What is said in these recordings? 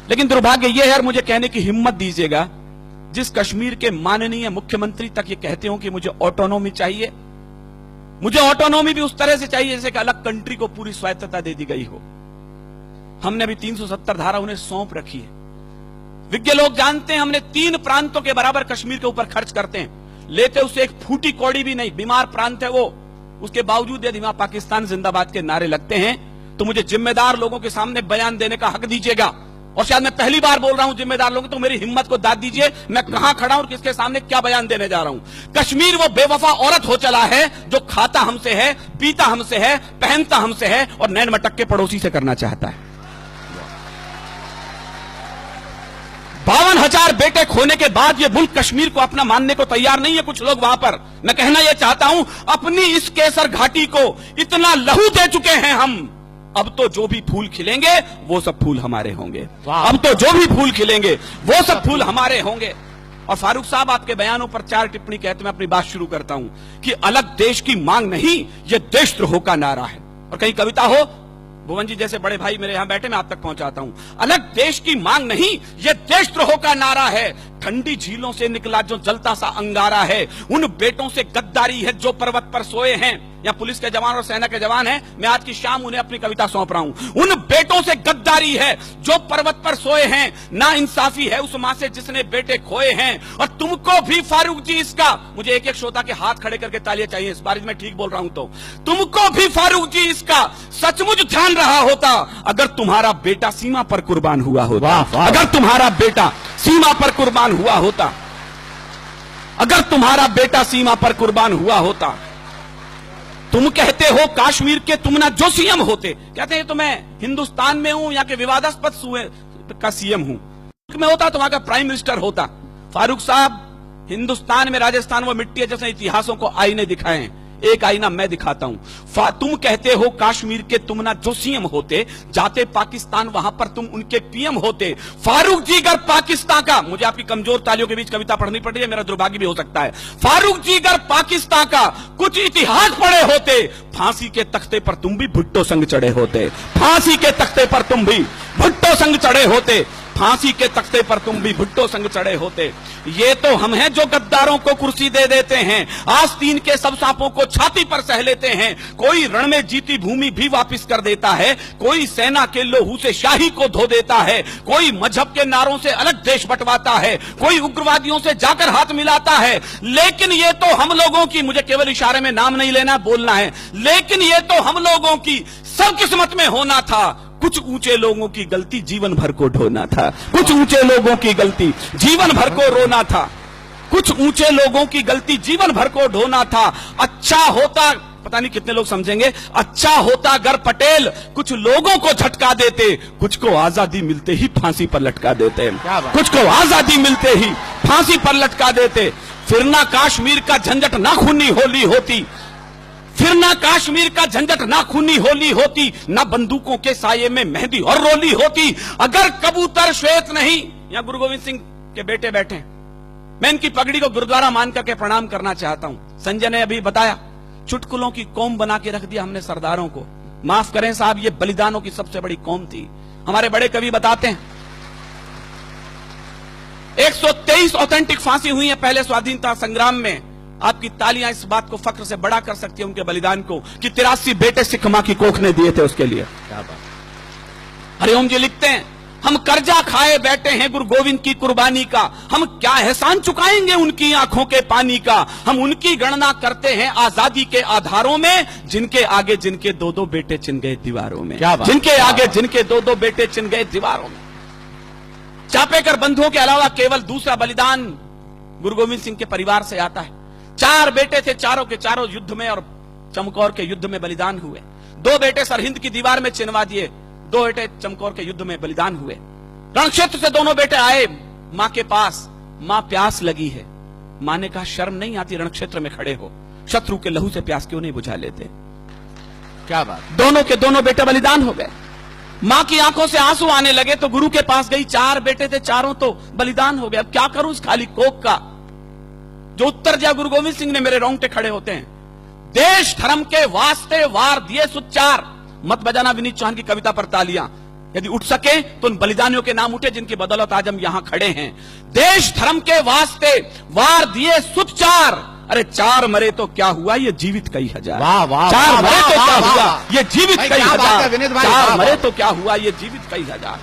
लेकिन दुर्भाग्य यह है, और मुझे कहने की हिम्मत दीजिएगा, जिस कश्मीर के माननीय मुख्यमंत्री तक ये कहते हो कि मुझे ऑटोनॉमी चाहिए, मुझे ऑटोनॉमी भी उस तरह से चाहिए जैसे कि अलग कंट्री को पूरी स्वायत्तता दे दी गई हो। हमने अभी 370 धारा उन्हें सौंप रखी है। विज्ञ लोग जानते हैं, हमने 3 प्रांतों के बराबर कश्मीर के ऊपर खर्च करते हैं, लेते उसे एक फूटी कौड़ी भी नहीं। बीमार प्रांत है वो, उसके बावजूद यदि वहां पाकिस्तान जिंदाबाद के नारे लगते हैं तो मुझे जिम्मेदार लोगों के सामने बयान देने का हक दीजिएगा। और शायद मैं पहली बार बोल रहा हूं जिम्मेदार लोगों, तो मेरी हिम्मत को दाद दीजिए, मैं कहां खड़ा हूं और किसके सामने क्या बयान देने जा रहा हूं। कश्मीर वो बेवफा औरत हो चला है जो खाता हमसे है, पीता हमसे है, पहनता हमसे है और नैन मटक के पड़ोसी से करना चाहता है। 52,000 बेटे खोने के बाद ये मुल्क कश्मीर को अपना मानने को तैयार नहीं है कुछ लोग वहां पर। मैं कहना यह चाहता हूं, अपनी इस केसर घाटी को इतना लहू दे चुके हैं हम, अब तो जो भी फूल खिलेंगे वो सब फूल हमारे होंगे। अब तो जो भी फूल खिलेंगे वो सब फूल हमारे होंगे। और फारूक साहब, आपके बयानों पर 4 टिप्पणी कहते मैं अपनी बात शुरू करता हूं कि अलग देश की मांग नहीं, यह देशद्रोह का नारा है। और कहीं कविता हो, भुवन जी जैसे बड़े भाई मेरे यहां बैठे, मैं आप तक पहुंचाता हूं। अलग देश की मांग नहीं, यह देशद्रोह का नारा है। ठंडी झीलों से निकला जो जलता सा अंगारा है, उन बेटों से गद्दारी है जो पर्वत पर सोए हैं। या पुलिस के जवान और सेना के जवान हैं, मैं आज की शाम उन्हें अपनी कविता सौंप रहा हूं। उन बेटों से गद्दारी है जो पर्वत पर सोए हैं, ना इंसाफी है उस मां से जिसने बेटे खोए हैं। और तुमको भी फारूक जी इसका, मुझे एक एक श्रोता के हाथ खड़े करके तालियां चाहिए इस बार मैं ठीक बोल रहा हूं तो, तुमको भी फारूक जी इसका सचमुच ध्यान रहा होता अगर तुम्हारा बेटा सीमा पर कुर्बान हुआ होता। अगर तुम्हारा बेटा सीमा पर कुर्बान हुआ होता, अगर तुम्हारा बेटा सीमा पर कुर्बान हुआ होता। तुम कहते हो कश्मीर के तुम ना जो सीएम होते, कहते हैं तो मैं हिंदुस्तान में हूं, यहाँ के विवादास्पद सूबे का सीएम हूं, मैं होता तो वहां का प्राइम मिनिस्टर होता। फारूक साहब, हिंदुस्तान में राजस्थान वो मिट्टी है जैसे इतिहासों को आईने दिखाए हैं, एक आईना मैं दिखाता हूं। तुम कहते हो कश्मीर के तुम ना जो सीएम होते, जाते पाकिस्तान वहां पर तुम उनके पीएम होते। फारूक जी अगर पाकिस्तान का, मुझे आपकी कमजोर तालियों के बीच कविता पढ़नी पड़ रही है, मेरा दुर्भाग्य भी हो सकता है। फारूक जी अगर पाकिस्तान का कुछ इतिहास पढ़े होते, फांसी के तख्ते पर तुम भी भुट्टो संग चढ़े होते। फांसी के तख्ते पर तुम भी भुट्टो संग चढ़े होते। फांसी के तख्ते पर तुम भी भुट्टो संग चढ़े होते। ये तो हम हैं जो गद्दारों को कुर्सी दे देते हैं, आस्तीन के सब सांपों को छाती पर सह लेते हैं। कोई रण में जीती भूमि भी वापस कर देता है, कोई सेना के लोहू से शाही को धो देता है, कोई मजहब के नारों से अलग देश बंटवाता है, कोई उग्रवादियों से जाकर हाथ मिलाता है। लेकिन ये तो हम लोगों की, मुझे केवल इशारे में नाम नहीं लेना, बोलना है, लेकिन ये तो हम लोगों की सब किस्मत में होना था। कुछ ऊंचे लोगों की गलती जीवन भर को ढोना था, कुछ ऊंचे लोगों की गलती जीवन भर को रोना था, कुछ ऊंचे लोगों की गलती जीवन भर को ढोना था। अच्छा होता, पता नहीं कितने लोग समझेंगे, अच्छा होता अगर पटेल कुछ लोगों को झटका देते, कुछ को आजादी मिलते ही फांसी पर लटका देते, कुछ को आजादी मिलते ही फांसी पर लटका देते। फिर ना कश्मीर का झंझट ना खूनी होली होती, फिर ना कश्मीर का झंझट ना खूनी होली होती, ना बंदूकों के साये में मेहंदी और रोली होती। अगर कबूतर श्वेत नहीं, यहां गुरु गोविंद सिंह के बेटे बैठे, मैं इनकी पगड़ी को गुरुद्वारा मान करके प्रणाम करना चाहता हूं। संजय ने अभी बताया, चुटकुलों की कौम बना के रख दिया हमने सरदारों को। माफ करें साहब, ये बलिदानों की सबसे बड़ी कौम थी। हमारे बड़े कवि बताते हैं 123 ऑथेंटिक फांसी हुई है पहले स्वाधीनता संग्राम में। आपकी तालियां इस बात को फख्र से बड़ा कर सकती है उनके बलिदान को कि 83 बेटे सिख मां की कोख ने दिए थे उसके लिए। हरिओम जी लिखते हैं, हम कर्जा खाए बैठे हैं गुरु गोविंद की कुर्बानी का, हम क्या एहसान चुकाएंगे उनकी आंखों के पानी का। हम उनकी गणना करते हैं आजादी के आधारों में, जिनके आगे जिनके 2-2 बेटे चिन गए दीवारों में, जिनके आगे जिनके 2-2 बेटे चिन गए दीवारों में। चापेकर बंधुओं के अलावा केवल दूसरा बलिदान गुरु गोविंद सिंह के परिवार से आता है। 4 बेटे थे, चारों के चारों युद्ध में और चमकौर के युद्ध में बलिदान हुए। 2 बेटे सरहिंद की दीवार में चिनवा दिए, 2 बेटे चमकौर के युद्ध में बलिदान हुए। रणक्षेत्र से दोनों बेटे आए मां के पास, मां प्यास लगी है। मां ने कहा शर्म नहीं आती रणक्षेत्र में खड़े हो, शत्रु के लहू से प्यास क्यों नहीं बुझा लेते। क्या बात, दोनों के दोनों बेटे बलिदान हो गए। मां की आंखों से आंसू आने लगे तो गुरु के पास गई, 4 बेटे थे, चारों तो बलिदान हो गए, अब क्या करूं इस खाली कोख का। जो उत्तर दिया गुरु गोविंद सिंह ने, मेरे रोंगटे खड़े होते हैं। देश धर्म के वास्ते वार दिए सुच्चार, मत बजाना विनीत चौहान की कविता पर तालियां। यदि उठ सके तो उन बलिदानियों के नाम उठे जिनकी बदौलत आज हम यहां खड़े हैं। देश धर्म के वास्ते वार दिए सुत चार, अरे चार मरे तो क्या हुआ, ये जीवित कई हजार। वाह वाह, चार मरे तो क्या हुआ, ये जीवित कई हजार। चार मरे तो क्या हुआ, ये जीवित कई हजार।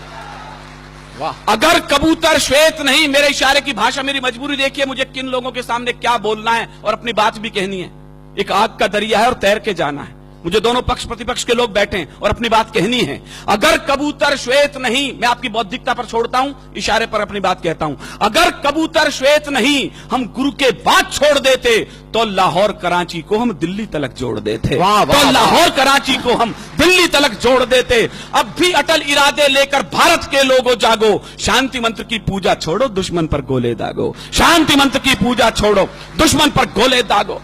वाह। अगर कबूतर श्वेत नहीं, मेरे इशारे की भाषा, मेरी मजबूरी देखिए, मुझे किन लोगों के सामने क्या बोलना है और अपनी बात भी कहनी है। एक आग का दरिया है और तैर के जाना है। मुझे दोनों पक्ष प्रतिपक्ष के लोग बैठे हैं और अपनी बात कहनी है। अगर कबूतर श्वेत नहीं, मैं आपकी बौद्धिकता पर छोड़ता हूं, इशारे पर अपनी बात कहता हूं। अगर कबूतर श्वेत नहीं, हम गुरु के बात छोड़ देते तो लाहौर कराची को हम दिल्ली तलक जोड़ देते। तो लाहौर कराची को हम दिल्ली तलक जोड़ देते। अब भी अटल इरादे लेकर भारत के लोगों जागो, शांति मंत्र की पूजा छोड़ो, दुश्मन पर गोले दागो। शांति मंत्र की पूजा छोड़ो, दुश्मन पर गोले दागो।